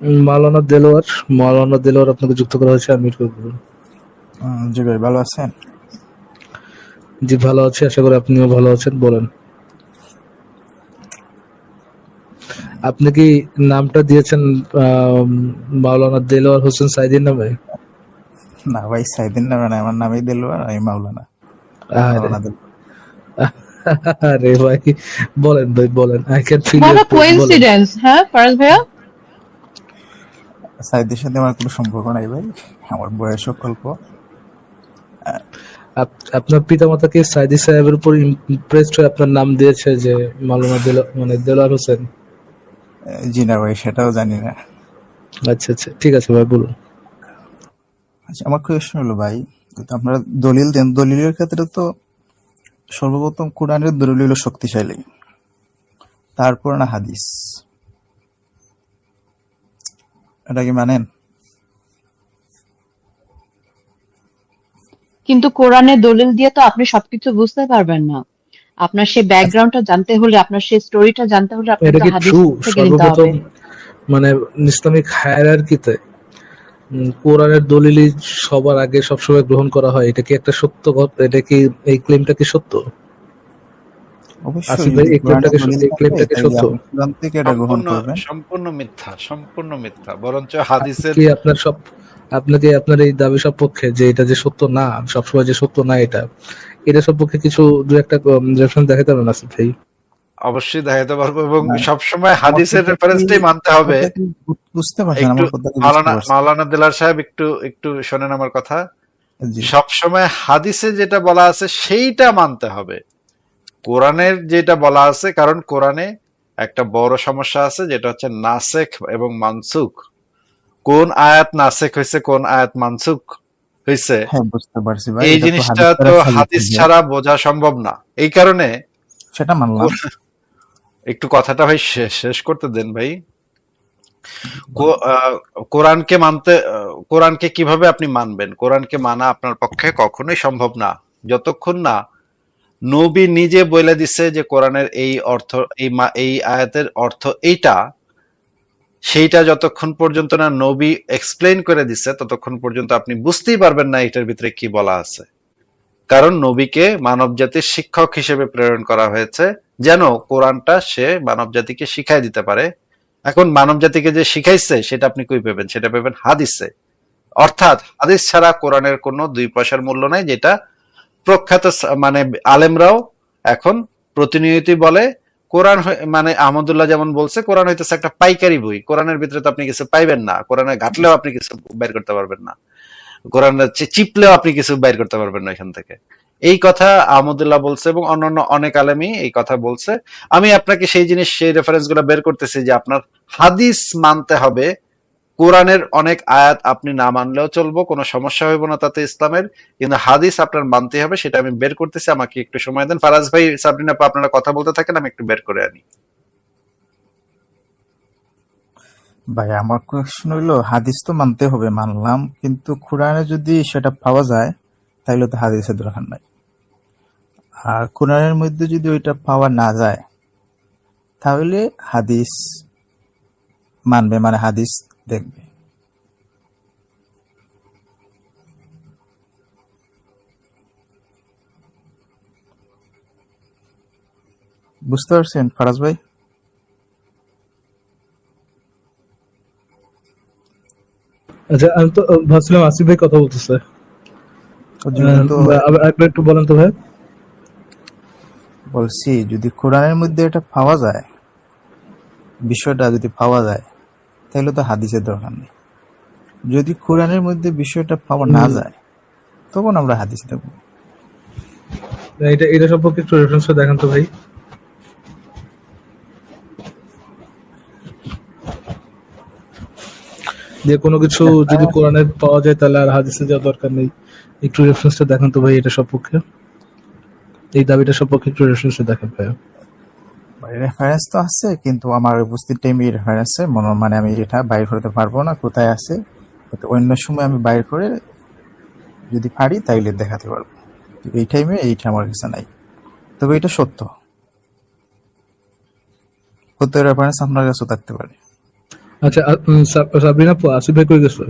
মাওলানা দেলোয়ার আপনাকে যুক্ত করা হয়েছে, আনমিউট করে বলুন। জি ভাই, ভালো আছেন? জি ভালো আছি, আশা করি আপনিও ভালো আছেন। বলেন, আপনি কি নামটা দিয়েছেন মাওলানা দেলোয়ার হোসেন সাইদির নামে? না ভাই, সাইদিন নামে না, আমার নামই দেলোয়ার, আমি মাওলানা। আরে মাওলানা দেলোয়ার। আরে ভাই, বলেন ভাই বলেন, I can feel What your a pain, বলেন। coincidence, হ্যাঁ ফারাজ ভাইয়া? সাইদের সাথে আমার কোনো সম্পর্ক নাই ভাই, আমার বয়সও অল্প। আপনার পিতামাতা কি সাইদি সাহেবের উপর ইমপ্রেসড হয়ে আপনার নাম দিয়েছে যে মাওলানা দেলোয়ার হোসেন? জি না ভাই, সেটাও জানি না। আচ্ছা আচ্ছা, ঠিক আছে ভাই, বলুন। আচ্ছা, আমার কোয়েশ্চন হলো ভাই, তো আপনারা দলিল দেন, দলিলের ক্ষেত্রে তো সর্বপ্রথম কোরআনের দলিল হলো শক্তিশালী, তারপর না হাদিস, এটা কি মানেন? কিন্তু কোরআনের দলিল দিয়ে তো আপনি সবকিছু বুঝতে পারবেন না। আপনার সেই ব্যাকগ্রাউন্ডটা জানতে হলে, আপনার সেই স্টোরিটা জানতে হলে এটা আপনাকে কি হাদিস ট্রু? থেকে নিতে সর্বপ্রথম হবে। মানে ইসলামিক হায়ারার্কিতে কোরআনের দলিলই সবার আগে সবসময় গ্রহণ করা হয়, এটা কি একটা সত্য কথা? এটা কি, এই ক্লেমটা কি সত্য? অবশ্যই, আসিফ ভাই, যদি কোরআনের দলিল এই থাকে ক্লেমটা কি তাইলে সত্য? আপনি কোরআন থেকে এটা গ্রহণ সম্পূর্ণ করবেন। সম্পূর্ণ মিথ্যা, সম্পূর্ণ মিথ্যা। বরঞ্চ হাদিসের কি আপনাকে আপনার এই দাবি সপক্ষে যে এটা যে সত্য না, সবসময় যে সত্য না, এটা সপক্ষে কিছু দু একটা রেফারেন্স দেখাতে পারেন আসিফ ভাই? অবশ্যই দেখাতে পারবো, এবং না, সবসময় আমার হাদিসের কথা কি রেফারেন্সটাই মানতে আমার হবে। কথা কি বুঝতে পারছেন? একটু আমার কথা কি বুঝতে মাওলানা পারছেন? মাওলানা দেলার সাহেব, একটু একটু শোনেন আমার কথা। জি। সবসময় হাদিসে যেটা বলা আছে সেইটা মানতে হবে, কোরআনের যেটা বলা আছে। কারণ কোরআনে একটা বড় সমস্যা আছে, যেটা হচ্ছে নাসেখ এবং মানসুখ। কোন আয়াত নাসেখ হয়েছে, কোন আয়াত মানসুখ হয়েছে, হ্যাঁ, বুঝতে পারছি ভাই, এই এটা তো জিনিসটা হাদিস তো দ্বারা সাবিত হাদিস হবে। ছাড়া বোঝা সম্ভব না। এই কারণে সেটা মানলাম। একটু কথাটা ভাই শেষ করতে দেন ভাই। বলেন। কোরআনকে মানতে, কোরআনকে কিভাবে আপনি মানবেন? কোরআনকে মানা আপনার পক্ষে কখনোই সম্ভব না যতক্ষণ না নবী নিজে বলে দিছে যে কোরআনের এই অর্থ, এই আয়াতের অর্থ এইটা, সেইটা যতক্ষণ পর্যন্ত না নবী এক্সপ্লেইন করে দিছে, ততক্ষণ পর্যন্ত আপনি বুঝতেই পারবেন না এটার ভিতরে কি বলা আছে। কারণ নবীকে মানব জাতির শিক্ষক হিসেবে প্রেরণ করা হয়েছে, যেন কোরআনটা সে মানব জাতিকে শিখাই দিতে পারে। এখন মানব জাতিকে যে শিখাইছে সেটা আপনি কই পাবেন? সেটা পাবেন হাদিসে। অর্থাৎ হাদিস ছাড়া কোরআনের কোনো ২ পয়সার মূল্য নাই, যেটা প্রখ্যাত মানে আলেমরাও এখন প্রতিনিয়তই বলে। কোরআন মানে আহমদুল্লাহ যেমন বলছে, কোরআন হইতেছে একটা পাইকারি বই, কোরআনের ভিতরে তো আপনি কিছু পাইবেন না, কোরআনে ঘাটলেও আপনি কিছু বের করতে পারবেন না, কোরআন চিপলেও আপনি কিছু বের করতে পারবেন না এখান থেকে। এই কথা আহমদুল্লাহ বলছে এবং অন্যান্য অনেক আলেমই এই কথা বলছে। আমি আপনাকে সেই জিনিস, সেই রেফারেন্স গুলো বের করতেছি যে আপনার হাদিস মানতে হবে। কোরআনের অনেক আয়াত আপনি না মানলেও চলবো, কোনো সমস্যা হইব না তাতে ইসলামের, কিন্তু হাদিস আপনার মানতে হবে। সেটা আমি বের করতেছি, আমাকে একটু সময় দেন। ফারাজ ভাই, সাবরিন আপা, আপনারা কথা বলতে থাকেন, আমি একটু বের করে আনি। ভাই, আমার কোয়েশ্চন হইলো, হাদিস তো মানতে হবে, মানলাম, কিন্তু কোরআনে যদি সেটা পাওয়া যায় তাহলে তো হাদিসের দরকার নাই। আর কোরআনের মধ্যে যদি ওইটা পাওয়া না যায় তাহলে হাদিস মানবে, মানে হাদিস দেখবে। বুঝতে পারছেন ফারাজ ভাই? আচ্ছা, আমি তো ভাবছিলাম আসিফ ভাই কথা বলতেছে। ওর জন্য তো একবার একটু বলেন তো ভাই। বলছি, যদি কোরআনের মধ্যে এটা পাওয়া যায়, বিষয়টা যদি পাওয়া যায় তাহলে তো হাদিসের দরকার নেই। যদি কোরআনের মধ্যে বিষয়টা পাওয়া না যায় তখন আমরা হাদিস দেখব। এটা সম্পর্কে একটু রেফারেন্স দেখান তো ভাই। যে কোনো কিছু যদি কোরআনের পাওয়া যায় তাহলে আর হাদিসে যাওয়ার দরকার নেই, একটু রেফারেন্সটা দেখান তো ভাই এটা সম্পর্কে, এই দাবিটা সম্পর্কে একটু রেফারেন্সটা দেখান ভাই। রেফারেন্স তো আছে, কিন্তু আমার উপস্থিত টাইমে রেফারেন্সে মানে আমি এটা বাইর করতে পারবো না কোথায় আছে। অন্য সময় আমি বাইর করে যদি পারি তাইলে দেখাতে পারবো। এই টাইমে এইটা আমার কাছে নাই, তবে এটা সত্য রেফারেন্স আপনার কাছেও থাকতে পারে। আচ্ছা, সাবরিনা আপু, আসিফ ভাই কই গেছে?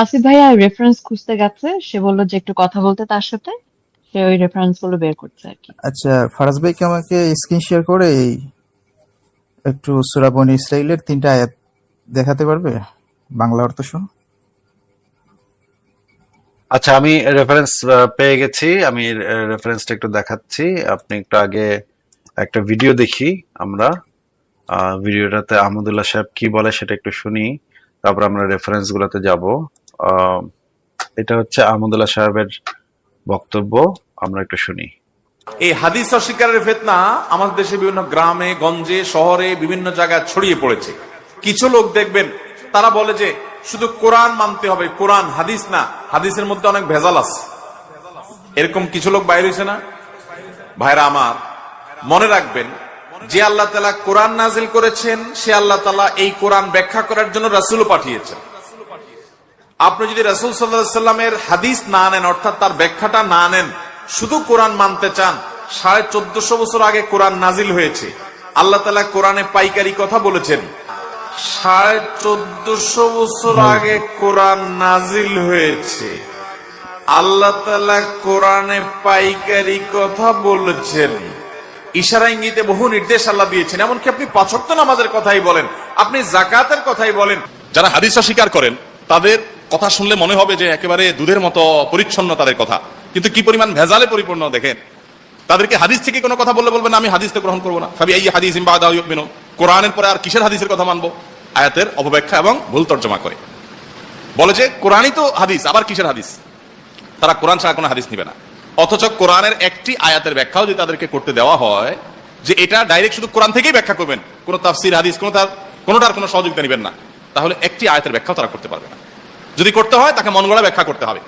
আসিফ ভাইয়া রেফারেন্স খুঁজতে গেছে, সে বললো যে একটু কথা বলতে তার সাথে, সে ওই রেফারেন্স গুলো বের করছে আর কি। আচ্ছা, ফারাজ ভাই কি আমাকে স্ক্রিন শেয়ার করে একটু সূরা বনী ইসরাইলের 3টা আয়াত দেখাতে পারবে বাংলা অর্থ সহ? আচ্ছা, আমি রেফারেন্স পেয়ে গেছি। আমি রেফারেন্সটা একটু দেখাচ্ছি। আপনি একটু আগে একটা ভিডিও দেখি আমরা। ভিডিওটাতে আহমদুল্লাহ সাহেব কি বলে সেটা একটু শুনি, তারপর আমরা রেফারেন্স গুলোতে যাব। আহ, এটা হচ্ছে আহমদুল্লাহ সাহেবের বক্তব্য, আমরা একটু শুনি। এই হাদিস অস্বীকারের ফিতনা আমাদের দেশে বিভিন্ন গ্রামে গঞ্জে শহরে বিভিন্ন জায়গায় ছড়িয়ে পড়েছে। কিছু লোক দেখবেন তারা বলে যে শুধু কোরআন মানতে হবে, কোরআন হাদিস না, হাদিসের মধ্যে অনেক ভেজাল আছে। এরকম কিছু লোক বাইরে হয়েছে না? ভাইরা আমার, মনে রাখবেন যে আল্লাহ তাআলা কোরআন নাজিল করেছেন, সে আল্লাহ তাআলা এই কোরআন ব্যাখ্যা করার জন্য রাসূলও পাঠিয়েছেন। আপনি যদি রাসূল সাল্লাল্লাহু আলাইহি সাল্লামের হাদিস না নেন, অর্থাৎ তার ব্যাখ্যাটা না নেন, শুধু কোরআন মানতে চান, 1450 বছর আগে কোরআন নাজিল হয়েছে। আল্লাহ তাআলা কোরআনে পাইকারি কথা বলেছেন। 1450 বছর আগে কোরআন নাজিল হয়েছে, আল্লাহ তাআলা কোরআনে পাইকারি কথা বলেছেন। ইশারা ইঙ্গিতে বহু নির্দেশ আল্লাহ দিয়েছেন। এমনকি আপনি 5 ওয়াক্ত নামাজের কথাই বলেন, আপনি যাকাতের কথাই বলেন। যারা হাদিস অস্বীকার করেন তাদের কথা শুনলে মনে হবে যে একেবারে দুধের মতো পরিচ্ছন্ন তাদের কথা, কিন্তু কি পরিমাণ ভেজালে পরিপূর্ণ দেখেন। তাদেরকে হাদিস থেকে কোনো কথা বললে বলবেন আমি হাদিসকে গ্রহণ করবো না। ফাবি আইয়ি হাদিসিন বা'দা ইউমিনুন, কোরআনের পরে আর কিসের হাদিসের কথা মানবো? আয়াতের অপব্যাখ্যা এবং ভুল তর্জমা করে বলে যে কোরআনই তো হাদিস, আবার কিসের হাদিস? তারা কোরআন ছাড়া কোনো হাদিস নিবে না। অথচ কোরআনের একটি আয়াতের ব্যাখ্যাও যদি তাদেরকে করতে দেওয়া হয় যে এটা ডাইরেক্ট শুধু কোরআন থেকেই ব্যাখ্যা করবেন, কোনো তাফসির হাদিস কোনোটার কোনো সহযোগিতা নেবেন না, তাহলে একটি আয়াতের ব্যাখ্যাও তারা করতে পারবে না। যদি করতে হয় তাকে মন গড়া ব্যাখ্যা করতে হবে,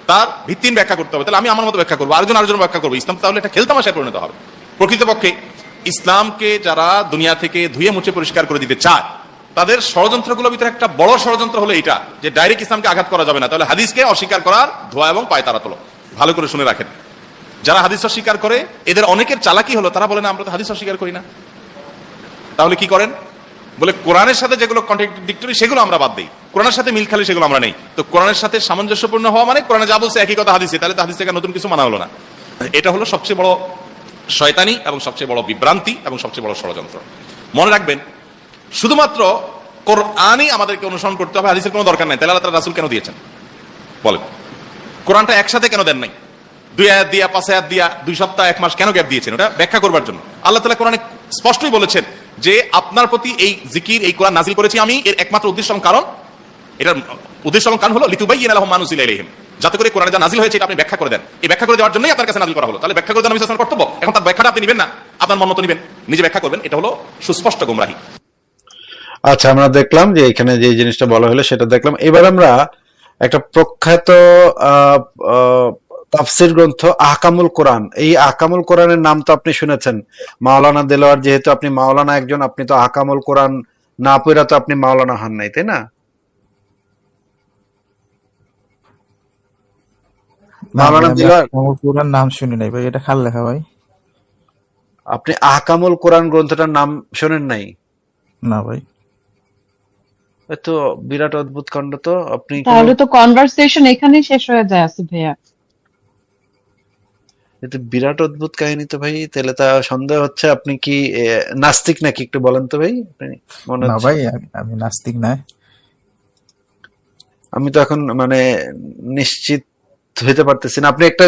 তার ভিত্তিহীন ব্যাখ্যা করতে হবে। তাহলে আমি আমার মতো ব্যাখ্যা করবো, আরেকজন ব্যাখ্যা করবো। ইসলাম তাহলে এটা খেলতামাশায় পরিণত হবে। প্রকৃতপক্ষে ইসলামকে যারা দুনিয়া থেকে ধুয়ে মুছে পরিষ্কার করে দিতে চায়, তাদের ষড়যন্ত্রগুলোর ভিতরে একটা বড় ষড়যন্ত্র হলো এটা যে ডাইরেক্ট ইসলামকে আঘাত করা যাবে না, তাহলে হাদিসকে অস্বীকার করার ধোয়া এবং পায় তারা তোলো। ভালো করে শুনে রাখেন, যারা হাদিস অস্বীকার করে এদের অনেকের চালাকি হলো তারা বলে না আমরা তো হাদিস অস্বীকার করি না। তাহলে কি করেন? বলে কোরআনের সাথে যেগুলো কন্ট্রাডিক্টরি সেগুলো আমরা বাদ দিই, কোরআনের সাথে মিল খালি সেগুলো আমরা নেই। তো কোরআনের সাথে সামঞ্জস্যপূর্ণ হওয়া মানে কোরআনে যা বলছে একই কথা হাদিসে, তাহলে তো হাদিস থেকে নতুন কিছু মানা হলো না। এটা হলো সবচেয়ে বড় শয়তানি এবং সবচেয়ে বড় বিভ্রান্তি এবং সবচেয়ে বড় ষড়যন্ত্র। মনে রাখবেন, শুধুমাত্র কোরআনই আমাদেরকে অনুসরণ করতে হবে, হাদিসের কোনো দরকার নাই। তাহলে আল্লাহ তাআলা রাসূল কেন দিয়েছেন বলেন? কোরআনটা একসাথে কেন দেন নাই? 2 আয়াত দিয়া 5 আয়াত দিয়া 2 সপ্তাহ 1 মাস কেন গ্যাপ দিয়েছেন? ওটা ব্যাখ্যা করবার জন্য। আল্লাহ তাআলা কোরআনে স্পষ্টই বলেছেন যে আপনার প্রতি এই জিকির, এই কোরআন নাজিল করেছি আমি, এর একমাত্র উদ্দেশ্য এবং কারণ, এটার উদ্দেশ্য এবং কারণ হলো লিতুবাইয়িনা লাহুম মা নুজিলা ইলাইহিম, যাতে করে কোরআনে যা নাজিল হয়েছে এটা আপনি ব্যাখ্যা করে দেন। এই ব্যাখ্যা করে দেওয়ার জন্যই আপনার কাছে নাজিল করা হলো। তাহলে ব্যাখ্যা করে দেওয়া নবী সাল্লাল্লাহু আলাইহি ওয়াসাল্লামের কর্তব্য। এখন তার ব্যাখ্যাটা আপনি নেবেন না, আপনার মন মতো নেবেন, নিজে ব্যাখ্যা করবেন, এটা হলো সুস্পষ্ট গোমরাহি। আচ্ছা, আমরা দেখলাম যে এখানে যে জিনিসটা বলা হলো সেটা দেখলাম। এবার আমরা একটা প্রখ্যাত আহ, আহ, তাফসির গ্রন্থ আহকামুল কোরআন, এই আহকামুল কোরআনের নাম তো আপনি শুনেছেন। মাওলানা দেলোয়ার, যেহেতু আপনি মাওলানা একজন, আপনি তো আহকামুল কোরআন না পড়া তো আপনি মাওলানা হন নাই, তাই না? না ভাই, মাওলানা আমি দেলোয়ার, আমার পুরান নাম শুনি নাই ভাই, এটা কার লেখা ভাই? আপনি আহকামুল কোরআন গ্রন্থটার নাম শোনেন নাই? না ভাই। এ তো বিরাট অদ্ভুত কাণ্ড। তো আপনি কোনো, তাহলে তো কনভারসেশন এখানেই শেষ হয়ে যায় আসিফ ভাইয়া। এ তো বিরাট অদ্ভুত কাহিনী তো ভাই। তাহলে তা সন্দেহ হচ্ছে আপনি কি নাস্তিক নাকি? একটু বলেন তো ভাই, আপনি মনে না হচ্ছে। ভাই, আমি নাস্তিক না। আমি তো এখন মানে নিশ্চিত হইতে পারতেছি না। আপনি একটা,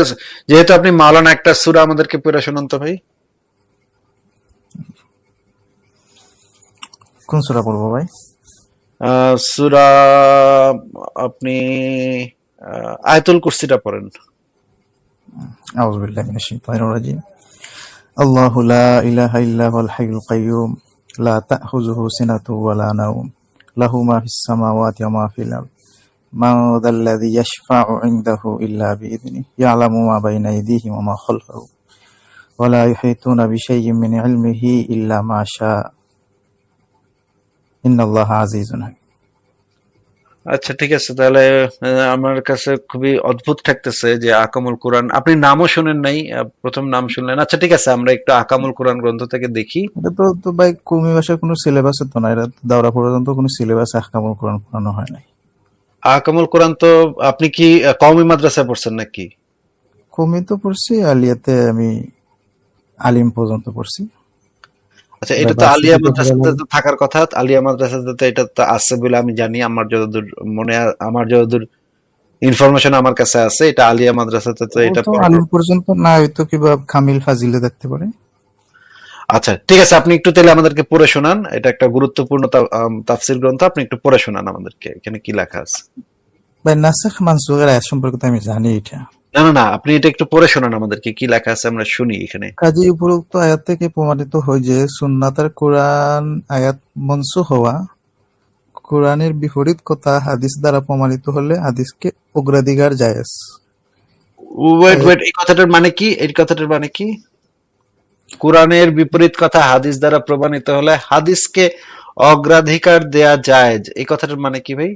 যেহেতু আপনি মাওলানা, একটা সূরা আমাদেরকে পড়ে শোনান তো ভাই। কোন সূরা পড়বো ভাই? সূরা, আপনি আয়াতুল কুরসিটা পড়েন। আউযু বিল্লাহি মিনাশ শাইতানির রাজিম। আল্লাহু লা ইলাহা ইল্লা হুয়াল হাইয়ুল কাইয়্যুম লা তা'খুযুহু সিনাতুন ওয়া লা নাওম লাহু মা ফিস সামাওয়াতি ওয়া মা ফিল আরদ মান যাল্লাযী ইয়াশফা'ু 'ইনদাহু ইল্লা বিইذনিহি ইয়া'লামু মা বাইনা আইদিহিম ওয়া মা খালফাহুম ওয়া লা ইউহীতুনা বিশাইইন মিন 'ইলমিহি ইল্লা মা শাআ ইন্নাল্লাহা 'আযীযুন হাকীম। আচ্ছা ঠিক আছে, তাহলে আমার কাছে খুবই অদ্ভুত ঠেকতেছে যে আকামুল কোরআন, আপনি নামও শুনেন নাই, প্রথম নাম শুনলেন। আচ্ছা ঠিক আছে, আমরা একটু আকামুল কোরআন গ্রন্থ থেকে দেখি। এটা তো ভাই কওমি ভাষার কোনো সিলেবাসে তো না, এটা দাওরা পর্যন্ত কোনো সিলেবাসে আহকামুল কোরআন পড়ানো হয় নাই। আকামুল কোরআন তো আপনি কি কওমি মাদ্রাসায় পড়ছেন নাকি? কওমি তো পড়ছি, আলিয়াতে আমি আলিম পর্যন্ত পড়ছি। আচ্ছা, ভাই এটা তো আলিয়া ভার্সিটিতে পড়া মাদ্রাসাতে লাগে। তো থাকার কথা, আলিয়া মাদ্রাসাতে তো এটা তো আছে বলে আমি জানি, আমার যতদূর ইনফরমেশন আমার কাছে আছে, এটা আলিয়া মাদ্রাসাতে তো ও এটা তো পড়ানো। আলিম পর্যন্ত না, হয়তো কিবা কামিল ফাজিলে দেখতে পারে। আচ্ছা ঠিক আছে, আপনি একটু তাহলে আমাদেরকে পড়ে শোনান, এটা একটা গুরুত্বপূর্ণ তাফসির গ্রন্থ, আপনি একটু পড়ে শোনান আমাদেরকে, এখানে কি লেখা আছে। ভাই নাসেখ মানসুখের আয়াত সম্পর্কে তো আমি জানি এটা। না না না, আপনি এটা একটু পড়ে শোনান আমাদেরকে, কি লেখা আছে আমরা শুনি এখানে। কাজী উপরোক্ত আয়াত থেকে প্রমাণিত হয় যে সুন্নাতের কোরআন আয়াত মনসুখ হওয়া, কোরআনের বিপরীত কথা হাদিস দ্বারা প্রমাণিত হলে হাদিসকে অগ্রাধিকার জায়েজ। ওয়েট আয়াত ওয়েট, এই কথাটার মানে কি? এই কথাটার মানে কি? কোরআনের বিপরীত কথা হাদিস দ্বারা প্রমাণিত হলে হাদিসকে অগ্রাধিকার দেয়া যায়, এই কথাটার মানে কি ভাই?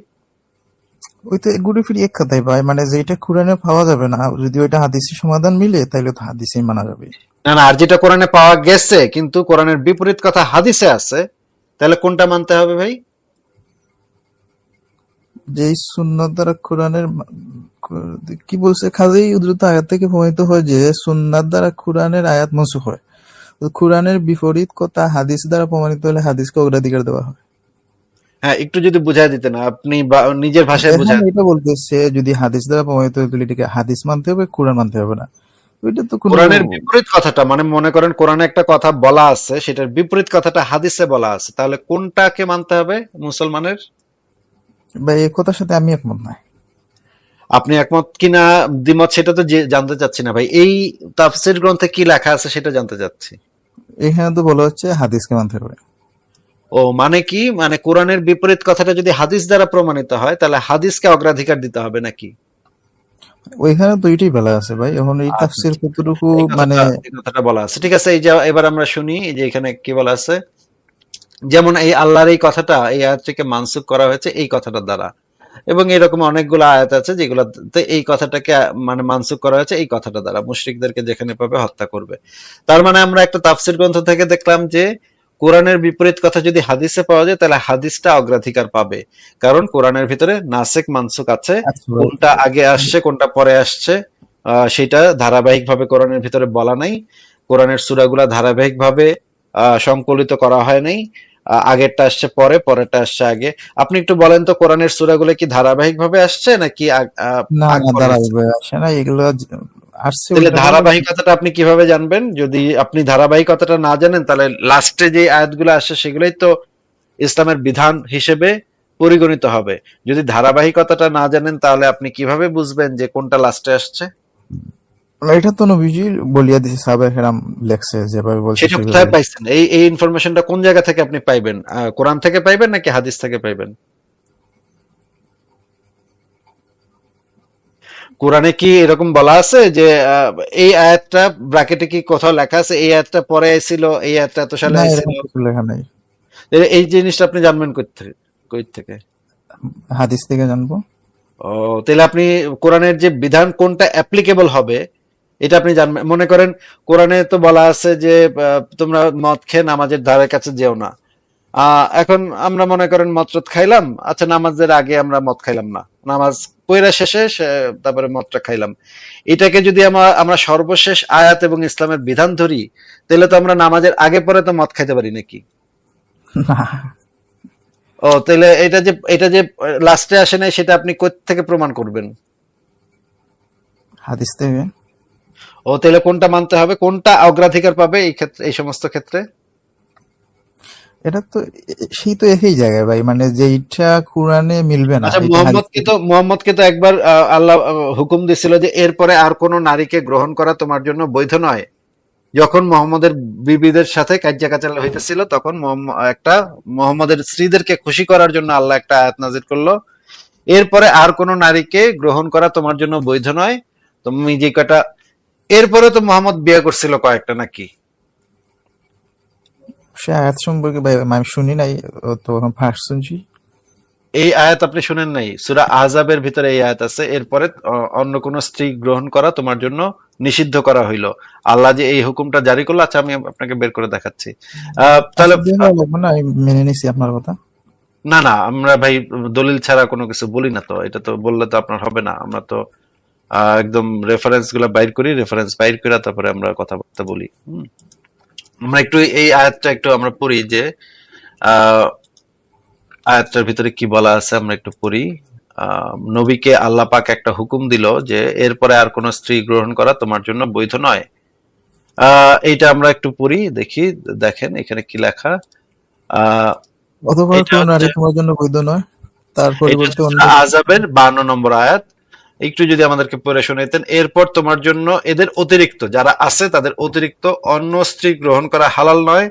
ওই তো ঘুরে ফিরে এক কথাই ভাই, মানে যেটা কোরআনে পাওয়া যাবে না, যদি ওইটা হাদিসের সমাধান মিলে তাইলে তো হাদিসেই মানা যাবে। না না, আর যেটা কোরআনে পাওয়া গেছে কিন্তু কোরআনের বিপরীত কথা হাদিসে আছে, তাহলে কোনটা মানতে হবে ভাই? যে এই সুন্নাত দ্বারা কোরআনের কি বলছে, খালি উদ্ধৃত আয়াত থেকে প্রমাণিত হয় যে সুন্নাত দ্বারা কোরআনের আয়াত মনসুখ হয়, তো কোরআনের বিপরীত কথা হাদিস দ্বারা প্রমাণিত হলে হাদিসকে অগ্রাধিকার দেওয়া হয়। হ্যাঁ, একটু যদি বুঝাই দিতেন আপনি, বা নিজের ভাষায় এখন বুঝান। এটা বলতেছে যদি হাদিস দ্বারা প্রমাণিত হয় তাহলে এটাকে হাদিস মানতে হবে, কোরআন মানতে হবে না। ওইটা তো কোনো কোরআনের বিপরীত কথাটা মানে, মনে করেন কোরআনে একটা কথা বলা আছে, সেটার বিপরীত কথাটা হাদিসে বলা আছে, তাহলে কোনটাকে মানতে হবে মুসলমানের? বা এই কথার সাথে আমি একমত নাই। আপনি একমত কিনা দ্বিমত সেটা তো জানতে চাচ্ছি না ভাই, এই তাফসীর গ্রন্থে কি লেখা আছে সেটা জানতে চাচ্ছি। এখানে তো বলা হচ্ছে হাদিসকে মানতে হবে। ও মানে কি, মানে কোরআনের বিপরীত কথাটা যদি হাদিস দ্বারা প্রমাণিত হয় তাহলে হাদিসকে অগ্রাধিকার দিতে হবে নাকি? ওইখানে তো এটাই বলা আছে ভাই, এখন এই আচ্ছা তাফসীর ঠিক আছে, কতটুকু মানে এই কথাটা বলা আছে, ঠিক আছে। এই যে এবার আমরা শুনি, এই যে এখানে কি বলা আছে, যেমন এই আল্লাহর এই কথাটা এই আয়াত থেকে মানসুখ করা হয়েছে এই কথাটার দ্বারা, এবং এরকম অনেকগুলো আয়াত আছে যেগুলোতে এই কথাটাকে মানে মানসুখ করা হয়েছে এই কথাটা দ্বারা, মুশরিকদেরকে যেখানে পাবে হত্যা করবে। তার মানে আমরা একটা তাফসীর গ্রন্থ থেকে দেখলাম যে কোরআনের বিপরীত কথা যদি হাদিসে পাওয়া যায় তাহলে হাদিসটা অগ্রাধিকার পাবে, কারণ কোরআনের ভিতরে নাসেখ মানসুখ আছে, আচ্ছা ভাই, কোনটা আগে আসছে কোনটা পরে আসছে সেটা ধারাবাহিকভাবে কোরআনের ভিতরে বলা নাই। কোরআনের সূরাগুলা ধারাবাহিকভাবে সংকলিত করা হয় নাই, আগেরটা আসছে পরে, পরেরটা আসছে আগে। আপনি একটু বলেন তো, কোরআনের সূরাগুলো কি ধারাবাহিক ভাবে আসছে নাকি না আগ না পরে আসছে? ধারাবাহিক আসে না এগুলো, আসছে তাহলে ওইটা বললাম। ধারাবাহিকতাটা আপনি কিভাবে জানবেন? যদি আপনি ধারাবাহিকতাটা না জানেন তাহলে লাস্টে যে আয়াতগুলো আসছে সেগুলোই তো ইসলামের বিধান হিসেবে পরিগণিত হবে। যদি ধারাবাহিকতাটা না জানেন তাহলে আপনি কিভাবে বুঝবেন যে কোনটা লাস্টে আসছে? এটা তো নবীজি বলিয়া দিছে, সাহাবায়ে কেরাম লেখছে যেভাবে বলছে সেটা সেভাবে। কোথায় পাইছেন? এই ইনফরমেশনটা কোন জায়গা থেকে আপনি পাইবেন? কোরআন থেকে পাইবেন নাকি হাদিস থেকে পাইবেন? কোরআনে কি এরকম বলা আছে যে এই আয়াতটা ব্র্যাকেটে কি কোথাও লেখা আছে এই আয়াতটা পরে আইছিল, এই আয়াতটা এত সালে না আইছিল? এরকম কিছু লেখা নাই। এই জিনিসটা আপনি জানবেন কই থেকে? হাদিস থেকে জানবো। ও, তাহলে আপনি কোরআনের যে বিধান কোনটা অ্যাপ্লিকেবল হবে এটা আপনি জানবেন। মনে করেন কোরআনে তো বলা আছে যে তোমরা মদ খেয়ে নামাজের ধারে কাছে যেও না। এখন আমরা মনে করেন মদ খাইলাম, আচ্ছা নামাজের আগে আমরা মদ খাইলাম না, নামাজ পড়া শেষে তারপরে মদটা খাইলাম। এটাকে যদি আমরা সর্বশেষ আয়াত এবং ইসলামের বিধান ধরি, তাহলে তো আমরা নামাজের আগে পরে তো মদ খাইতে পারি নাকি? না, ও, তাহলে এটা যে লাস্টে আসে নাই সেটা আপনি কোথা থেকে প্রমাণ করবেন? হাদিস থেকে। ও, তাহলে কোনটা মানতে হবে, কোনটা অগ্রাধিকার পাবে এই ক্ষেত্রে, এই সমস্ত ক্ষেত্রে? এটা তো সেই তো একই জায়গায় ভাই, মানে যেইটা কোরআনে মিলবে না আচ্ছা, এটা হাদিস থেকে। মোহাম্মদকে তো একবার আল্লাহ হুকুম দিছিল যে এরপরে আর কোন নারীকে গ্রহণ করা তোমার জন্য বৈধ নয়। যখন মোহাম্মদের বিবিদের সাথে কাজ্জাকাচাল হইতেছিল তখন মোহাম্মদের স্ত্রীদেরকে খুশি করার জন্য আল্লাহ একটা আয়াত নাজিল করলো, এরপরে আর কোন নারীকে গ্রহণ করা তোমার জন্য বৈধ নয়। তুমি যে কটা, এরপরে তো মোহাম্মদ বিয়ে করছিল কয়েকটা নাকি? সে আয়াত সম্পর্কে ভাই আমি শুনি নাই, ও তো এখন ফার্স্ট শুনছি। এই আয়াত আপনি শুনেন নাই? সূরা আহজাবের ভিতরে এই আয়াত আছে। এরপরে অন্য কোন স্ত্রী গ্রহণ করা তোমার জন্য নিষিদ্ধ করা হইলো। আল্লাহ যে এই হুকুমটা জারি করলো, আচ্ছা আমি আপনাকে বের করে দেখাচ্ছি। তাহলে আচ্ছা দিয়ে লাগবে না, আমি মেনে নিছি আপনার কথা। না না, আমরা ভাই দলিল ছাড়া কোনো কিছু বলি না তো। এটা তো বললে তো আপনার হবে না। আমরা তো একদম রেফারেন্স গুলা বাইর করি, রেফারেন্স বাইর করে তারপরে আমরা কথাবার্তা বলি। আমরা একটু এই আয়াতটা একটু আমরা পড়ি যে আহ আয়াতটার ভিতরে কি বলা আছে আমরা একটু পড়ি। নবীকে আল্লাহ পাক একটা হুকুম দিল যে এরপরে আর কোন স্ত্রী গ্রহণ করা তোমার জন্য বৈধ নয়। এইটা আমরা একটু পড়ি, দেখি। দেখেন এখানে কি লেখা। আহ অথবা এটা কোন নারী হচ্ছে তোমার জন্য বৈধ নয়, তার এটা পরিবর্তে হচ্ছে অন্য। সূরা আহজাবের 52 নম্বর আয়াত। একটু যদি আমাদেরকে পড়ে শোনাইতেন। এরপর তোমার জন্য এদের অতিরিক্ত যারা আছে তাদের অতিরিক্ত অন্য স্ত্রী গ্রহণ করা হালাল নয়,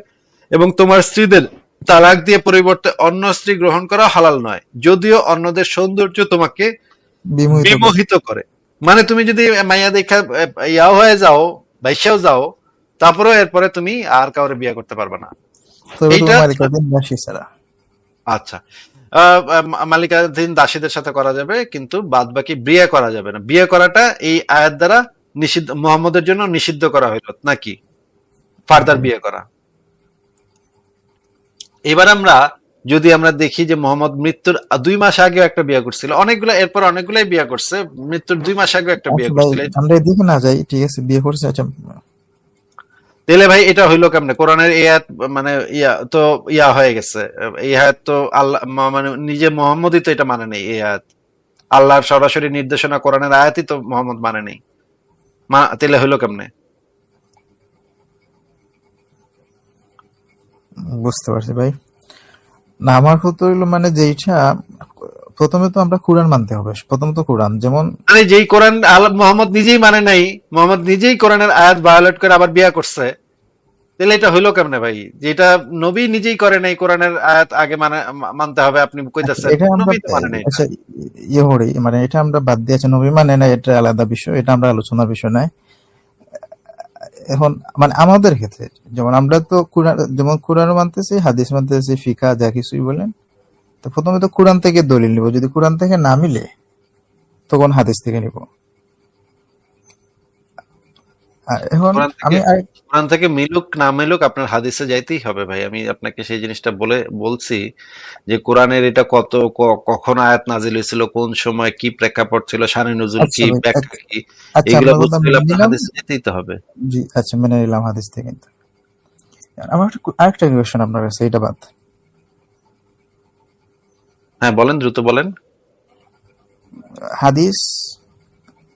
এবং তোমার স্ত্রীদের তালাক দিয়ে পরিবর্তে অন্য স্ত্রী গ্রহণ করা হালাল নয়, যদিও অন্যদের সৌন্দর্য তোমাকে বিমোহিত করে। বিমোহিত করে। মানে তুমি যদি মাইয়া দেখা ইয়াও হয়ে যাও, বাইশাও যাও, তারপরেও এরপরে তুমি আর কাউরে বিয়ে করতে পারবে না। তবে এইটা তোমার মালিকাধীন দাসী ছাড়া। আচ্ছা। মালিকাধীন দাসীদের সাথে করা যাবে, কিন্তু বাদ বাকি বিয়ে করা যাবে না। বিয়ে করাটা এই আয়াত দ্বারা নিষিদ্ধ, মুহাম্মদের জন্য নিষিদ্ধ করা হইল নাকি ফার্দার বিয়ে করা। এবার আমরা যদি আমরা দেখি যে মোহাম্মদ মৃত্যুর 2 মাস আগে একটা বিয়ে করছিল, অনেকগুলো এরপর অনেকগুলাই বিয়ে করছে, মৃত্যুর 2 মাস আগে একটা বিয়ে আচ্ছা ভাই, করছিল। আমরা এদিকে না যাই, ঠিক আছে, বিয়ে করছে। আচ্ছা তাহলে ভাই এটা হইলো কেমনে? কোরআনের এই আয়াত মানে ইয়া তো ইয়া হয়ে গেছে। এই আয়াত তো আল্লাহ মানে নিজে মোহাম্মদই তো এটা মানে নেই। এই আয়াত আল্লাহর সরাসরি নির্দেশনা, কোরআনের আয়াতই তো মোহাম্মদ মানে নেই। তাহলে হইলো কেমনে? বুঝতে পারছি ভাই। না, আমার কথা হইলো মানে যেইটা প্রথমে তো আমরা কোরআন মানতে হবে। প্রথম তো কোরআন, যেমন মানে যেই কোরআন মোহাম্মদ নিজেই মানে নাই, মোহাম্মদ নিজেই কোরআনের আয়াত ভায়োলেট করে আবার বিয়ে করছে, তাহলে এটা হইলো কেমনে ভাই? যেটা নবী নিজেই করে নাই, কোরআনের আয়াত আগে মানে মানতে হবে, আপনি আচ্ছা, কইতেছেন এটা আমরা নবী তো মানে নাই এটা। আচ্ছা ইয়ে হরি মানে এটা আমরা বাদ দিয়েছি, নবী মানে না, এটা আলাদা বিষয়, এটা আমরা আলোচনার বিষয় নয় এখন। মানে আমাদের ক্ষেত্রে যেমন আমরা তো কোরআন, যেমন কোরআন মানতেছি, হাদিস মানতেছি, ফিকা যা কিছুই বলেন, তো প্রথমে তো কোরআন থেকে দলিল নিব। যদি কোরআন থেকে না মিলে তখন হাদিস থেকে নিব। এখন কোরআন থেকে, আমি কোরআন থেকে মিলুক না মিলুক আপনার হাদিসে যাইতেই হবে ভাই। আমি আপনাকে সেই জিনিসটা বলছি যে কোরআনের এটা কখন আয়াত নাজিল হয়েছিল, কোন সময়, কি প্রেক্ষাপট ছিল, শানে নজুল আচ্ছা কি, ভাই, ব্যাখ্যা কি, আচ্ছা এগুলো আপনার কথা বুঝতে হলে মেনে আপনার নিলাম। হাদিসে যেতেই তো হবে। জি আচ্ছা, মেনে নিলাম হাদিস থেকে। কিন্তু আমার আরেকটা কোয়েশ্চেন আপনার কাছে, এটা বাদ। হ্যাঁ বলেন, দ্রুত বলেন। হাদিস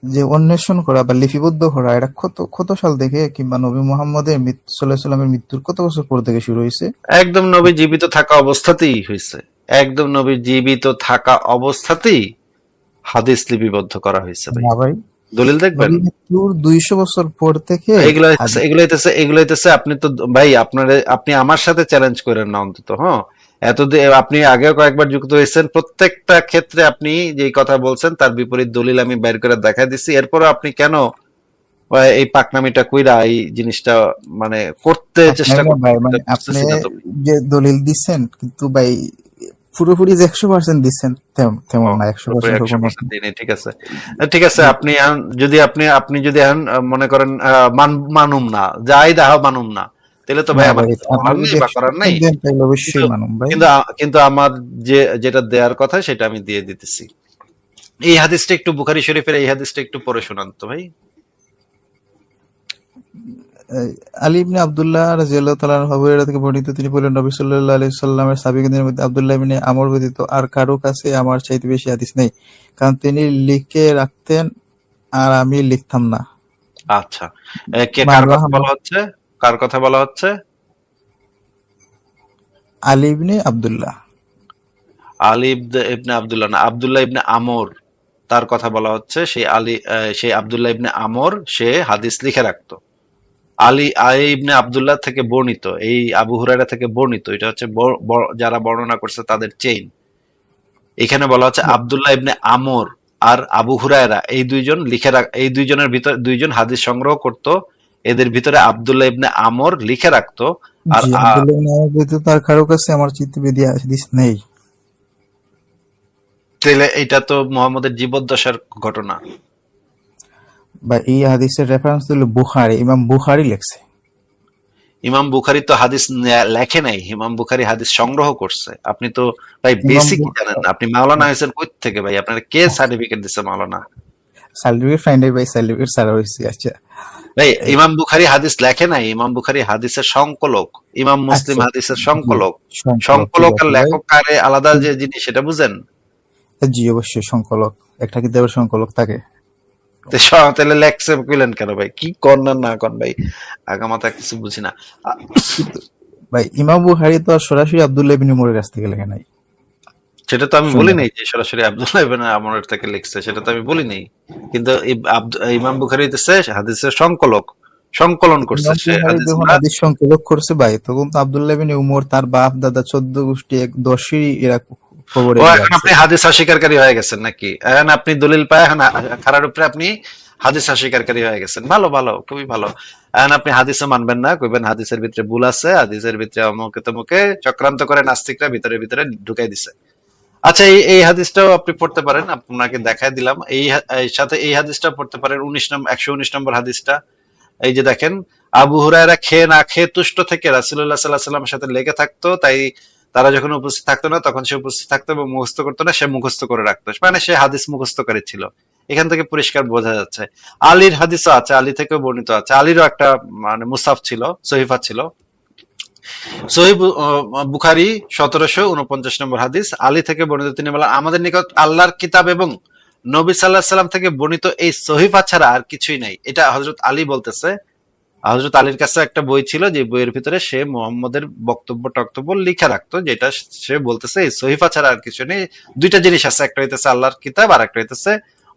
যে অন্বেষণ করা বা লিপিবদ্ধ করা, এটা কত কত সাল থেকে, কিংবা নবী মুহাম্মদের সাল্লাল্লাহু আলাইহি সাল্লামের মৃত্যুর কত বছর পর থেকে শুরু হয়েছে? একদম নবী জীবিত থাকা অবস্থাতেই হয়েছে। একদম নবী জীবিত থাকা অবস্থাতেই হাদিস লিপিবদ্ধ করা হয়েছে ভাই। না ভাই, দলিল দেখবেন। নবী মৃত্যুর 200 বছর পর থেকে হাদিস। এগুলো হইতেছে আপনি তো ভাই আপনি আমার সাথে চ্যালেঞ্জ করেন না অন্তত। হ্যাঁ, আপনি আগেও কয়েকবার যুক্ত হয়েছেন, প্রত্যেকটা ক্ষেত্রে আপনি যেই কথা বলছেন তার বিপরীত দলিল আমি বের করে দেখা দিচ্ছি। এরপরও আপনি কেন এই পাকনামিটা কইরা এই জিনিসটা মানে করতে চেষ্টা না ভাই, মানে আপনি করতেছি না তো। যে দলিল দিচ্ছেন, কিন্তু ভাই পুরোপুরি যে 100% দিচ্ছেন তেমন না, 100% তো কোনো। 100% দিনে ঠিক আছে। ঠিক আছে, আপনি যদি আপনি যদি মনে করেন মানুম না, যাই দাও মানুম না, তাহলে তো ভাই না আমার ভাই, কিছু আপনি বলার নেই যদি বা করার নাই। 100% দেন তাহলে কিন্তু অবশ্যই মানুম ভাই। কিন্তু কিন্তু আমার যেটা দেওয়ার কথা সেটা আমি দিয়ে দিতেছি। এই হাদিসটা একটু বুখারী শরীফের এই হাদিসটা একটু পড়ে শোনান তো ভাই। আলী ইবনে আব্দুল্লাহ রাদিয়াল্লাহু তাআলা আনহু আবু হুরায়রা থেকে বর্ণিত, তিনি বলেন, নবী সাল্লাল্লাহু আলাইহি সাল্লামের সাহাবীগণের মধ্যে আব্দুল্লাহ ইবনে আমর ব্যতীত আর কারো কাছে আমার চাইতে বেশি হাদিস নেই, কারণ তিনি লিখে রাখতেন আর আমি লিখতাম না। আচ্ছা, কার কথা বলা হচ্ছে? কার কথা বলা হচ্ছে? আলী ইবনে আব্দুল্লাহ। আলী ইবনে আব্দুল্লাহ না, আব্দুল্লাহ ইবনে আমর, তার কথা বলা হচ্ছে। সেই আব্দুল্লাহ ইবনে আমর সে হাদিস লিখে রাখতো। আলী ইবনে আব্দুল্লাহ থেকে বর্ণিত, এই আবু হুরায়রা থেকে বর্ণিত। এটা হচ্ছে যারা বর্ণনা করছে তাদের চেইন। এখানে বলা হচ্ছে আব্দুল্লাহ ইবনে আমর আর আবু হুরায়রা এই দুইজনের ভিতর দুইজন হাদিস সংগ্রহ করত। এদের ভিতরে আব্দুল্লাহ ইবনে আমর লিখে রাখতো। আর জি, আব্দুল্লাহ ইবনে আমর ব্যতীত আর কারো কাছে আমার চাইতে বেশি হাদিস নেই। তাহলে এটা তো মোহাম্মদের জীবদ্দশার ঘটনা। বা এই হাদিসের রেফারেন্স দিল বুখারী, ইমাম বুখারী লেখছে। ইমাম বুখারী তো হাদিস লেখে নাই, ইমাম বুখারী হাদিস সংগ্রহ করছে। আপনি তো ভাই ইমাম বেসিকই জানেন না। আপনি মাওলানা হয়েছেন কই থেকে ভাই? আপনার কে সার্টিফিকেট দিছে মাওলানা? সার্টিফিকেট ফাইন্ডার ভাই, সার্টিফিকেট সারা হয়েছে। আচ্ছা ভাই ইমাম বুখারী হাদিস লেখে নাই, ইমাম বুখারী হাদিসের সংকলক, ইমাম মুসলিম আচ্ছা, হাদিসের জি, সংকলক। সংকলক, ঠিক সংকলক আর আছে ভাই। লেখক কারে আলাদা যে জিনিস সেটা বুঝেন? জি অবশ্যই সংকলক, একটা কিতাবের সংকলক থাকে। তাহলে লেখছে কইলেন কেন ভাই? কি কর না কর ভাই, আগামাতা কিছু বুঝি না। কিন্তু ভাই ইমাম বুখারী তো আর সরাসরি আব্দুল্লাহ ইবনে উমরের কাছ থেকে লেখে নাই। সেটা তো আমি বলি শুনলেন? নাই যে সরাসরি আব্দুল্লাহ ইবনে আমর থেকে লিখছে, সেটা তো আমি বলি নাই। কিন্তু ইমাম বুখারী হইতেছে হাদিসের সংকলক, সংকলন করছে ইমাম সে বুখারী যখন হাদিসগুলা। হাদিস সংকলক করছে ভাই, তখন তো আব্দুল্লাহ ইবনে উমর তার বাপ দাদা 14 গোষ্ঠী এক দশই এরা খবর ও এগুলো এখন আছে। আপনি হাদিস অস্বীকারী হয়ে গেছেন নাকি? এখন আপনি দলিল পায় এখন খারার উপরে আপনি হাদিস অস্বীকারী হয়ে গেছেন। ভালো ভালো, খুবই ভালো। এখন আপনি হাদিসও মানবেন না, কইবেন হাদিসের ভিতরে ভুল আছে, হাদিসের ভিতরে অমুকে তমুকে চক্রান্ত করে নাস্তিকরা ভিতরে ভিতরে ঢুকাই দিছে। আচ্ছা, এই হাদিসটাও আপনি পড়তে পারেন, আপনাকে দেখাই দিলাম। এই সাথে এই হাদিসটা পড়তে পারেন, 119 নম্বর হাদিসটা। এই যে দেখেন, আবু হুরায়রা খেয়ে না খেয়ে তুষ্ট থেকে রাসূলুল্লাহ সাল্লাল্লাহু আলাইহি ওয়াসাল্লামের সাথে লেগে থাকতো, তাই তারা যখন উপস্থিত থাকতো না তখন সে উপস্থিত থাকতো এবং মুখস্থ করতো না, সে মুখস্থ করে রাখতো, মানে সে হাদিস মুখস্থকারী ছিল। এখান থেকে পরিষ্কার বোঝা যাচ্ছে। আলীর হাদিসও আছে, আলী থেকেও বর্ণিত আছে। আলীরও একটা মানে মুসাফ ছিল, সহিফা ছিল। সহিহ বুখারী 1749 নম্বর হাদিস, আলী থেকে বর্ণিত। তিনি বলেন, আমাদের নিকট আল্লাহর কিতাব এবং নবী সাল্লাল্লাহু আলাইহি সাল্লাম থেকে বর্ণিত এই সহিফা ছাড়া আর কিছুই নাই। এটা হযরত আলী বলতেছে। হযরত আলীর কাছে একটা বই ছিল, যে বইয়ের ভিতরে সে মুহাম্মদের বক্তব্য লিখে রাখতো, যেটা সে বলতেছে এই সহিফা ছাড়া আর কিছু নেই। দুইটা জিনিস আছে, একটা হইতেছে আল্লাহর কিতাব আর একটা হইতেছে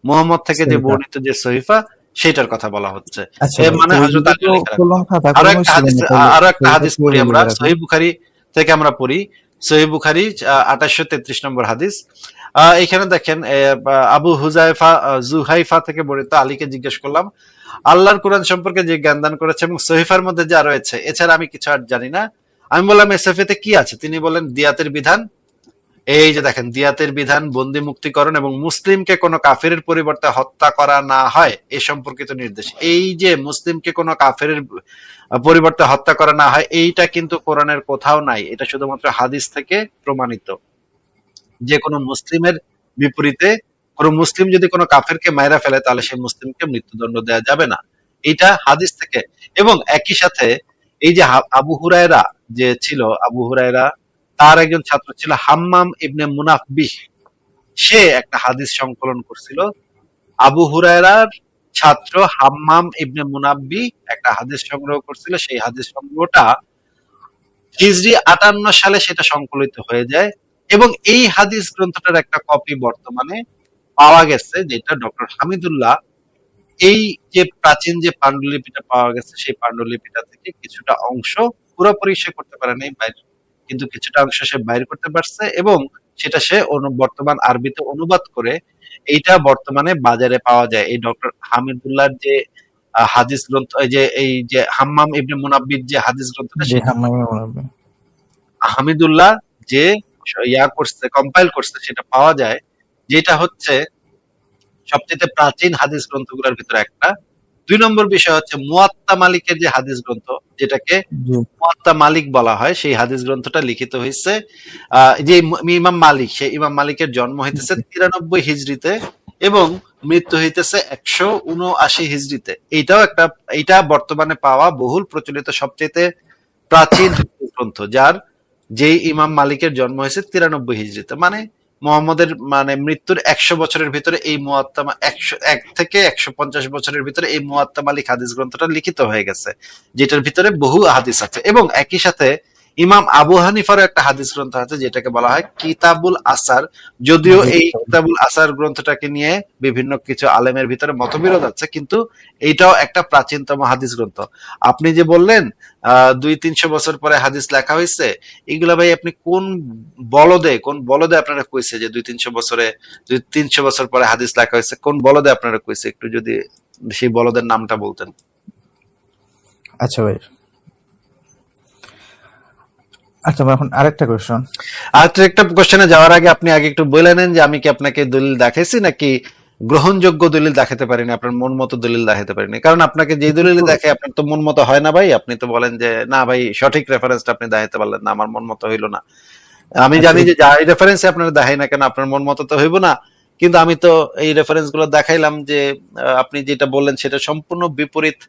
মুহাম্মদ থেকে যে সহিফা। বর্ণিত যে সহিফা, সেটার কথা বলা হচ্ছে। আচ্ছা এর ভাই, মানে তো ওই হযরত যুগে আলী তো লিখে রাখতো। কলম খাতা আরো কলমই একটা ছিল হাদিস না, তাহলে আরো একটা সহিফা হাদিস পড়ি কিভাবে আমরা লিখে রাখলো? সহিহ বুখারী থেকে, আমরা পড়ি সহিহ বুখারী 2833 নম্বর হাদিস। এখানে দেখেন, আবু জুহাইফা থেকে বর্ণিত, আলীকে জিজ্ঞেস করলাম আল্লাহর কোরআন সম্পর্কে যে জ্ঞান দান করেছে এবং সহিফার মধ্যে যা রয়েছে, এছাড়া আমি কিছু আর জানি না। আমি বললাম এই সহিফাতে কি আছে? তিনি বলেন দিয়াতের বিধান। এই যে দেখেন, দিয়াতের বিধান, বন্দী মুক্তিকরণ এবং মুসলিমকে কোনো কাফেরের পরিবর্তে হত্যা করা না হয় এ সম্পর্কিত নির্দেশ। এই যে মুসলিমকে কোনো কাফেরের পরিবর্তে হত্যা করা না হয়, এইটা কিন্তু কোরআনের কোথাও নাই, এটা শুধুমাত্র হাদিস থেকে প্রমাণিত। যে কোনো মুসলিমের বিপরীতে কোনো মুসলিম যদি কোনো কাফেরকে মাইরা ফেলে, তাহলে সেই মুসলিমকে মৃত্যুদণ্ড দেওয়া যাবে না, এটা হাদিস থেকে। এবং একই সাথে এই যে আবু হুরায়রা যে ছিল, আবু হুরায়রা তার একজন ছাত্র ছিল হাম্মাম ইবনে মুনাফবিহ, সে একটা হাদিস সংকলন করছিল। আবু হুরায়রার ছাত্র হাম্মাম ইবনে মুনাব্বি একটা হাদিস সংগ্রহ করছিল, সেই হাদিস সংগ্রহটা হিজরি 58 সালে সেটা সংকলিত হয়ে যায়। এবং এই হাদিস গ্রন্থটার একটা কপি বর্তমানে পাওয়া গেছে, যেটা ডক্টর হামিদুল্লাহ, এই যে প্রাচীন যে পান্ডুলিপিটা পাওয়া গেছে, সেই পান্ডুলিপিটা থেকে কিছুটা অংশ, পুরোপুরি সে করতে পারে নাই বাইর, কিন্তু কিছুটা অংশ সে বাইর করতে পারছে এবং সেটা সে বর্তমান আরবিতে অনুবাদ করে এইটা বর্তমানে বাজারে পাওয়া যায়। এই ডক্টর হামিদুল্লাহর যে হাদিস গ্রন্থ, এই যে হাম্মাম ইবনে মুনাব্বির যে হাদিস গ্রন্থটা, জি সেটা হাম্মামে মনে হামিদুল্লাহ যে করছে, কম্পাইল করছে, সেটা পাওয়া যায়, যেটা হচ্ছে সবচেয়ে প্রাচীন হাদিস গ্রন্থগুলোর ভিতরে একটা। 2 নম্বর বিষয় হচ্ছে মুয়াত্তা মালিকের যে হাদিস গ্রন্থ, যেটাকে জি মুয়াত্তা মালিক বলা হয়, সেই হাদিস গ্রন্থটা লিখিত হয়েছে যে ইমাম মালিক, সেই ইমাম মালিকের জন্ম হইতেছে 93 হিজরিতে এবং মৃত্যু হইতেছে 179 হিজরিতে। এইটা বর্তমানে পাওয়া বহুল প্রচলিত সবচেয়ে প্রাচীন হাদিস গ্রন্থ, যেই ইমাম মালিকের জন্ম হয়েছে 93 হিজরিতে, মানে মুহাম্মদের মানে মৃত্যুর 100 বছরের ভিতরে এই মুয়াত্তা 1 থেকে 150 বছরের ভিতরে এই মুয়াত্তা মালিক হাদিস গ্রন্থটা লিখিত হয়ে গেছে, যেটার ভিতরে বহু হাদিস আছে। এবং একই সাথে ইমাম আবু হানিফারও একটা হাদিস গ্রন্থ আছে, যেটাকে বলা হয় কিতাবুল আসার। যদিও জি এই কিতাবুল আসার গ্রন্থটাকে নিয়ে বিভিন্ন কিছু আলেমের ভিতরে মতবিরোধ আছে, কিন্তু এইটাও একটা প্রাচীনতম হাদিস গ্রন্থ। আপনি যে বললেন 200-300 বছর পরে হাদিস লেখা হয়েছে, এগুলা ভাই আপনি কোন বলদে আপনারা কইছে যে 200-300 বছর পরে হাদিস লেখা হয়েছে? কোন বলদে আপনারা কইছে? একটু যদি সেই বলদের নামটা বলতেন। আচ্ছা ভাই, আচ্ছা আমার এখন আরেকটা কোয়েশ্চন। আর একটা কোশ্চেনে যাওয়ার আগে আপনি আগে একটু বলে নেন যে আমি কি আপনাকে দলিল দেখাইছি নাকি গ্রহণযোগ্য দলিল দেখাতে পারিনি, আপনার মন মতো দলিল দেখাতে পারিনি। কারণ আপনাকে যে দলিল দেখে আপনার তো মন মতো হয় না ভাই, আপনি তো বলেন যে না ভাই সঠিক রেফারেন্সটা আপনি দেখাতে পারলেন না, আমার মন মতো হইলো না। আমি আচ্ছা জানি যে যাই রেফারেন্সে আপনারা দেখাই না কেন আপনার মন মতো তো হইব না, কিন্তু আমি তো এই রেফারেন্স গুলো দেখাইলাম যে আপনি যেটা বললেন সেটা সম্পূর্ণ বিপরীত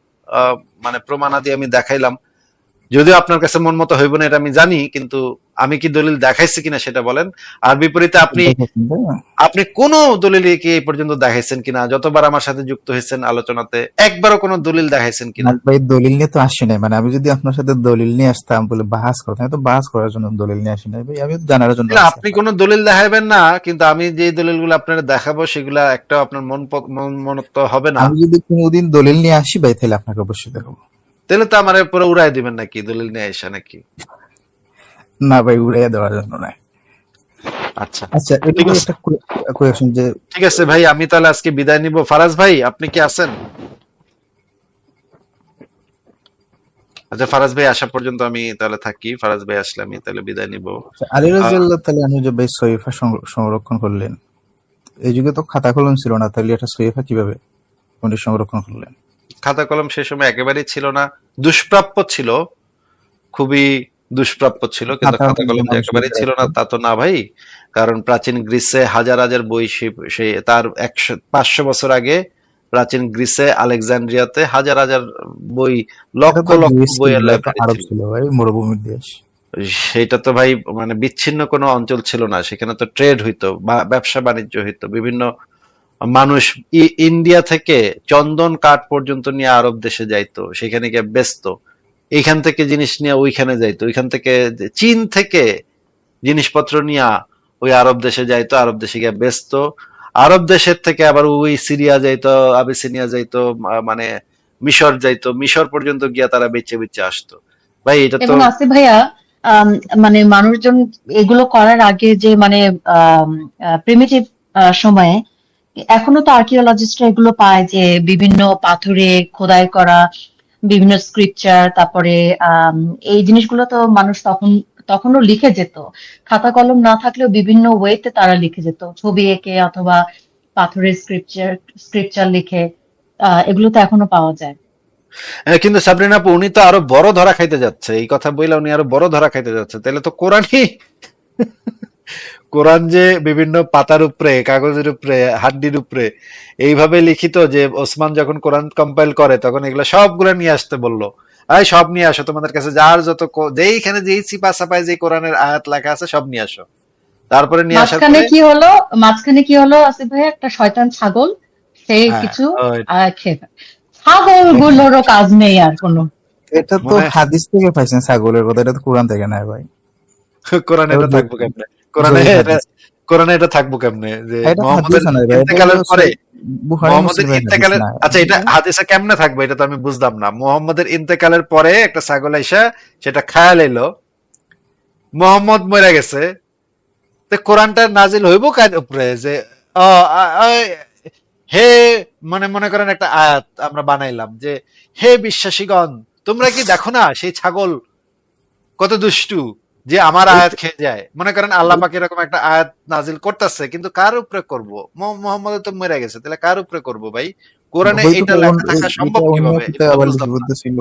মানে প্রমাণাদি আমি দেখাইলাম। যদিও আপনার কাছে মন মতো হইব না এটা আমি জানি, কিন্তু আমি কি দলিল দেখাইছি কিনা সেটা বলেন। আর বিপরীতে আপনি দেখাচ্ছেন তাই না? আপনি কোন দলিল কি এই পর্যন্ত দেখাইছেন কিনা, যতবার আমার সাথে যুক্ত হয়েছেন আলোচনাতে একবারও কোনো দলিল দেখাইছেন কিনা? না ভাই দলিল নিয়ে তো আসি নাই, মানে আমি যদি আপনার সাথে দলিল নিয়ে আসতাম বলে বাহাস করতাম, আমি তো বাহাস করার জন্য দলিল নিয়ে আসি নাই ভাই, আমি তো জানার জন্য না আসছি আপনি কোনো দলিল দেখাবেন না, কিন্তু আমি যে দলিলগুলো আপনার দেখাবো সেগুলা একটা আপনার মনতো হবে না। আমি যদি কোনোদিন দলিল নিয়ে আসি ভাই তাহলে আপনাকে অবশ্যই দেখাবো। তাহলে তো আমার পুরো উড়াই দিবেন নাকি দলিল নিয়ে এসে নাকি? না ভাই উড়াইয়া দেওয়ার জন্য না। আচ্ছা আচ্ছা এটা ঠিক আছে, একটা কোয়েশ্চন যে ঠিক আছে ভাই, আমি তাহলে আজকে বিদায় নিব। ফারাজ ভাই আপনি কি আছেন? আচ্ছা ফারাজ ভাই আসা পর্যন্ত আমি তাহলে থাকি, ফারাজ ভাই আসলে আমি তাহলে বিদায় নিব। আলী রাদিয়াল্লাহু তাআলা আনহু যে ভাই সহিফা সংরক্ষণ করলেন, এই যুগে তো খাতা কলম ছিল না, তাহলে এটা সহিফা কিভাবে উনি সংরক্ষণ করলেন? খাতা কলম সে সময় একেবারেই ছিল না, দুষ্প্রাপ্য ছিল, খুবই দুষ্প্রাপ্য ছিল, কিন্তু খাতা খাতা কলম যে মানুষ একেবারেই লিখে ছিল না রাখতো। তা তো না ভাই। কারণ প্রাচীন গ্রিসে হাজার হাজার বই সে তার 500 বছর আগে প্রাচীন গ্রিসে আলেকজান্দ্রিয়াতে হাজার হাজার বই, এটা লক্ষ তো লক্ষ গ্রিস ছিল, বইয়ের এটা তো লাইব্রেরি আরব ছিল। ছিল ভাই, মরুভূমির দেশ। সেটা তো ভাই মানে বিচ্ছিন্ন কোনো অঞ্চল ছিল না, সেখানে তো ট্রেড হইতো, ব্যবসা বাণিজ্য হইতো, বিভিন্ন মানুষ ইন্ডিয়া থেকে চন্দন কাঠ পর্যন্ত নিয়ে আরব দেশে যাইতো, সেখানে গিয়ে বেচতো, এইখান থেকে জিনিস নিয়ে ওইখানে যাইতো, ওইখান থেকে চীন থেকে জিনিসপত্র নিয়ে ওই আরব দেশে যাইতো, আরব দেশে গিয়ে বেচতো, আরব দেশের থেকে আবার ওই সিরিয়া যাইতো, আবিসিনিয়া যাইতো, মানে মিশর যাইতো, মিশর পর্যন্ত গিয়া তারা বেচে বেচে আসতো। ভাই এটা তো এবং আসিফ ভাইয়া মানে মানুষজন এগুলো করার আগে যে মানে প্রিমিটিভ সময়ে এখনো তো আর্কিওলজিস্টরা এগুলো পায় যে বিভিন্ন পাথরে খোদাই করা বিভিন্ন স্ক্রিপচার, তারপরে এই জিনিসগুলো তো মানুষ তখনও লিখে যেত, খাতা কলম না থাকলেও বিভিন্ন ওয়েতে তারা লিখে যেত, ছবি এঁকে অথবা পাথরের স্ক্রিপচার লিখে, এগুলো তো এখনো পাওয়া যায়। কিন্তু সাবরিনা আপু উনি তো আরো বড় ধরা খাইতে যাচ্ছে, এই কথা বইলা উনি আরো বড় ধরা খাইতে যাচ্ছে, তাহলে তো কোরআনই কোরআন যে বিভিন্ন পাতার উপরে, কাগজের উপরে, হাড্ডির উপরে এইভাবে লিখিত যে ওসমান যখন কোরআন কম্পাইল করে তখন এগুলো সবগুলো নিয়ে আসতে বললো, এই সব নিয়ে আসো, তোমাদের কাছে যার যত যেইখানে যেই চিপা চাপায় যে কোরআনের আয়াত লেখা আছে সব নিয়ে আসো। তারপরে নিয়ে আসার মাঝখানে পরে কি হলো, আসিফ ভাইয়া, একটা শয়তান ছাগল সে হ্যাঁ কিছু ওই খেয়ে ফেলে। ছাগলগুলোরও কাজ নেই আর কোনো। এটা তো মনে হাদিস থেকে পাইছেন ছাগলের কথা, এটা তো কোরআন থেকে নাই ভাই। কোরআনে এটা থাকবো কেমনে? কোরআনে জয়ী এটা হাদিস, কোরআনে এটা থাকবো কেমনে যে এটা মোহাম্মদের হাদিসও নাই ভাই, এটা ইন্তেকালের পরে বুখারী মোহাম্মদের মুসলিমের হাদিস ইন্তেকালের, না। আচ্ছা এটা হাদিসে কেমনে থাকবে এটা তো আমি বুঝলাম না। মোহাম্মদের ইন্তেকালের পরে একটা ছাগল আইসা সেটা খায়া লাইলো, মোহাম্মদ মরে গেছে, তো কোরআনটা নাজিল হইব কার উপরে যে হে মানে মনে করেন একটা আয়াত আমরা বানাইলাম যে হে বিশ্বাসীগণ তোমরা কি দেখো না সেই ছাগল কত দুষ্টু যে আমার আয়াত খেয়ে যায়, মনে করেন আল্লাহ পাক এরকম একটা আয়াত নাজিল করতেছে, কিন্তু কার উপরে করব? মোহাম্মদ তো মরে গেছে, তাহলে কার উপরে করব ভাই? কোরআনে হয়তো এটা লেখা থাকা সম্ভব এটা অন্য কিভাবে? এটা কিতাব তো আবার বুঝলাম না। লিপিবদ্ধ ছিল।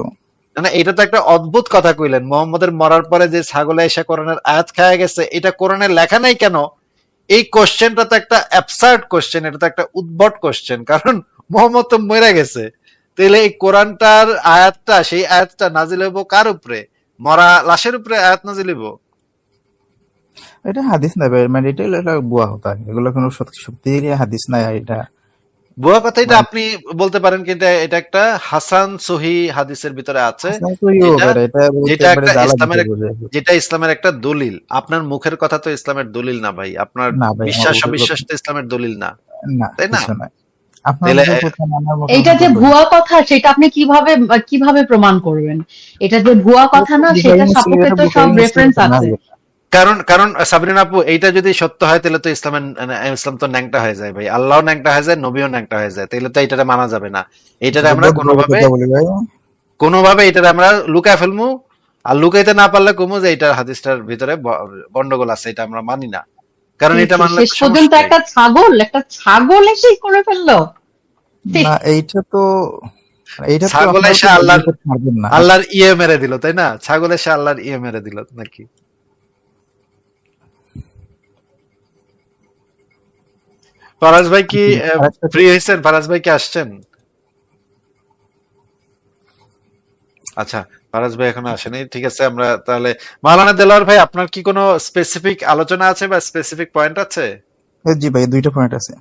না এটা তো একটা অদ্ভুত কথা কইলেন, মোহাম্মদের মরার পরে যে ছাগলে এসে কোরআনের আয়াত খায়া গেছে, এটা কোরআনে লেখা নাই কেন? এই কোশ্চেনটা তো একটা অ্যাবসার্ড কোশ্চেন, এটা তো একটা উদ্ভট কোশ্চেন, কারণ মোহাম্মদ তো মরে গেছে, তাহলে এই কোরআনটার আয়াতটা, সেই আয়াতটা নাজিল হইব কার উপরে? মরা লাশের উপরে আয়াত নাজিল হইব? এটা হাদিস নাই ভাই, মানে এটা হলো একটা বুয়া কথা, এগুলো কোনো সত্যি হাদিস নাই। এটা বুয়া কথা এটা আপনি বলতে পারেন, কিন্তু এটা একটা হাসান সহি হাদিসের ভিতরে আছে, হাসান তো ইয়ে যেটা করে, এটা বলতে যেটা একবারে একটা জ্বালা ইসলামের দিতে বলে। যেটা ইসলামের একটা দলিল। আপনার মুখের কথা তো ইসলামের দলিল না ভাই, আপনার না ভাই আমার বিশ্বাস মুখের অবিশ্বাস কথা তো ইসলামের দলিল না, না, তাই না? কিছু নাই। আপনার তাহলে মুখের কথা আমার মুখের এইটা কথা যে বলবেন। ভুয়া কথা সেটা আপনি কিভাবে প্রমাণ করবেন? এটা যে ভুয়া কথা না, বুখারী সেটা মুসলিম, সাপোর্টে এটা তো সব বুখারী মুসলিম রেফারেন্স তো না আছে। যেটা। কারণ সাবরিনা আপু এইটা যদি সত্য হয় তাহলে তো ইসলাম তো ন্যাংটা হয়ে যায় ভাই, আল্লাহও ন্যাংটা হয়ে যায়, নবীও ন্যাংটা হয়ে যায়, তাহলে তো এইটারে মানা যাবে না, এইটারে আমরা বহুত বড় কোনোভাবে কথা বলি ভাই। কোনোভাবে এটারে আমরা লুকায় ফেলবো, আর লুকাইতে না পারলে কমু যে এইটার হাদিসটার ভিতরে গন্ডগোল আছে, এটা আমরা মানি না, কারণ ছি, এটা ছি, মানলে শেষ পর্যন্ত সমস্যা একটা ছাগল এসেই করে ফেললো। ছি, না এইটা তো ছাগল আপনারা এসে তো আল্লাহর করতে পারবেন না। আল্লাহর ইয়ে মেরে দিল, তাই না? ছাগল এসে আল্লাহর ইয়ে মেরে দিল নাকি? ফারাজ ভাই কি আরেকটা ফ্রি হয়েছেন? ফারাজ ভাই কি আসছেন? আচ্ছা, ফারাজ ভাই এখনো আসেনি। ঠিক আছে, আমরা তাহলে মাওলানা দেলোয়ার ভাই, আপনার কি কোনো স্পেসিফিক আলোচনা আছে বা স্পেসিফিক পয়েন্ট আছে? জি ভাই, দুইটা পয়েন্ট আছে।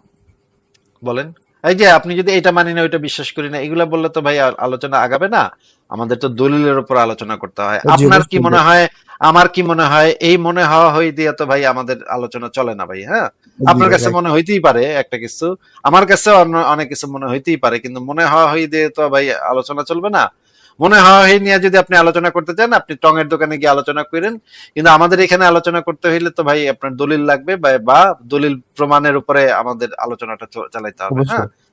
বলেন। এই যে আপনি যদি এটা মানি না, ওইটা বিশ্বাস করি না, এগুলা বললে তো ভাই আলোচনা আগাবে না। আমাদের তো দলিলের উপর আলোচনা করতে হয়। জি আপনার কি অবশ্যই মনে হয়, আমার কি মনে হয়, এই মনে হওয়া হই দিয়ে তো ভাই আমাদের আলোচনা চলে না ভাই। হ্যাঁ, জি আপনার ভাই, কাছে মনে হইতেই পারে একটা কিছু, আমার কাছে অনেক কিছু মনে হইতেই পারে, কিন্তু মনে হওয়া হই দিয়ে তো ভাই আলোচনা চলবে না। মনে হওয়া হই নিয়ে যদি আপনি আলোচনা করতে চান, আপনি টঙের দোকানে গিয়ে আলোচনা করেন, কিন্তু আমাদের এখানে আলোচনা করতে হইলে তো ভাই আপনার দলিল লাগবে, বা দলিল প্রমাণের উপরে আমাদের আলোচনাটা চালাইতে হবে। হ্যাঁ, অবশ্যই